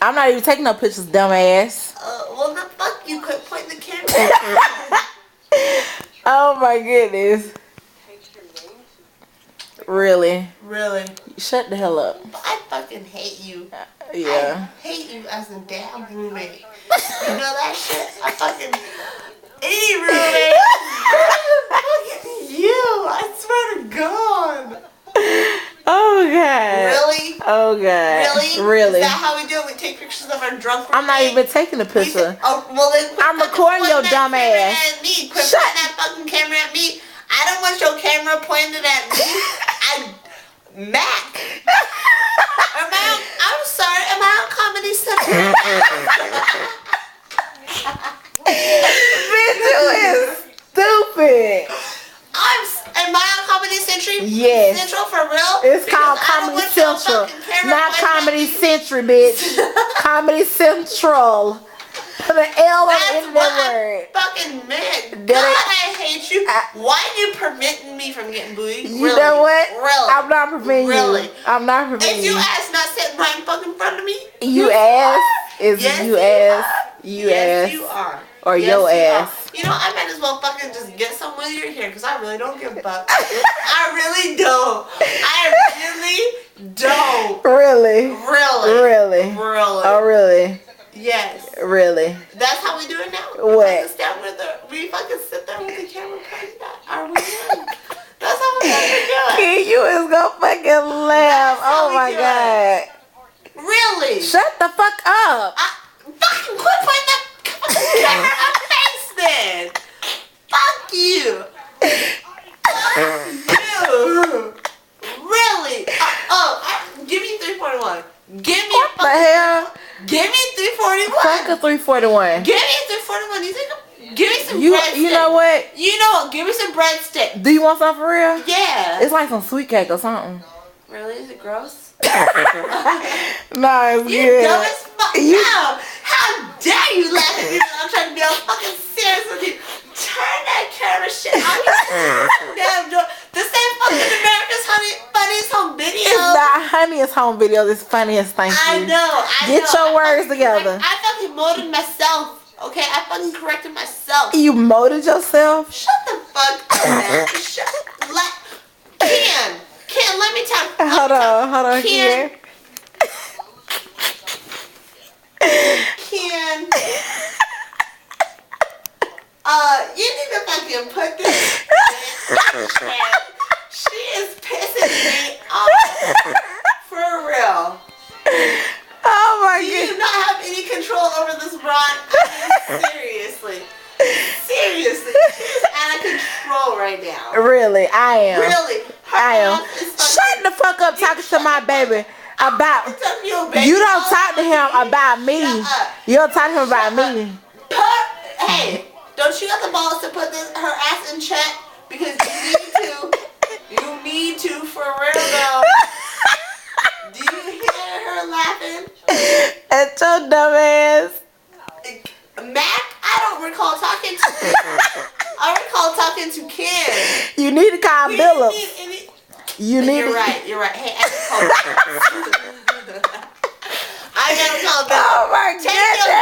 I'm not even taking no pictures, dumbass. Well, the fuck you could point the camera. Oh my goodness. Really? Really? Shut the hell up. I fucking hate you. Yeah. I hate you as a damn roommate. You know that shit? I fucking any roommate. Fucking you. I swear to God. Oh god. Really? Oh god. Really? Really? Is that how we do it? We take pictures of our drunk roommate? I'm not even taking a picture. Well then I'm recording your dumb ass. Quit pointing Shut. that fucking camera at me. I don't want your camera pointed at me. Mac. I'm sorry. Am I on Comedy Central? Bitch, you is stupid. Am I on Comedy Central? Yes. Central for real? It's Because called I don't Comedy want your Central, fucking camera not pointed at Comedy me. Central, bitch. Comedy Central. Put an L on the end of That's what that I word. fucking meant. Did God, it? I hate you. Why are you preventing me from getting booty? You know what? Really? I'm not preventing Really? you. I'm not preventing Is you. you ass not sitting right in fucking front of me? You ass is Yes, you ass. are. You Yes, ass. you are. Or Yes, your you ass. are. You know, I might as well fucking just get some with your hair because I really don't give a fuck. I really don't. I really don't. Really? Really? Really? Really? Oh, really? Yes. Really? That's how we do it now. What? We fucking sit there with the camera pointed at our window. That's how we fucking do it. Kid, you is gonna fucking laugh. That's how Oh we my do god. Really? Shut the fuck up. Fucking quit pointing that camera in my face then. Fuck you. Fuck you. Really? Give me 341. Give me What the hell? Give me 341. Fuck a 341. Give me 341. You think? Give me some You breadstick. know what? You know what? Give me some breadstick. Do you want something for real? Yeah. It's like some sweet cake or something. Really? Is it gross? Nah, it's You good. dumb as fuck. No. How dare you laugh at me when I'm trying to be all fucking serious with you? Turn that camera shit on. Damn, this ain't fucking America's Funniest Home Video. It's not Honeyest Home Video. It's funniest. Thank I you. know. Get your words together. I fucking molded myself. Okay, I fucking corrected myself. You molded yourself? Shut the fuck up, man. Ken, let me talk. Hold on, Ken. Ken. You need to fucking put this. She is pissing me off. For real. Oh my Do you god. not have any control over this rod? Seriously. Seriously. She's out of control right now. Really, I am. Really. I am. Shut the fuck up talking to my baby about. You don't talk to him about me. You don't talk to him about me. Hey, don't you have the balls to put her ass in check? Because you need to. You need to for real though. Do you hear her laughing? It's your dumb ass. Mac, I don't recall talking to. I recall talking to Ken. You need to call Philip. You need You're to. right. You're right. Hey, I gotta call Philip. I gotta call Philip. Oh my Take your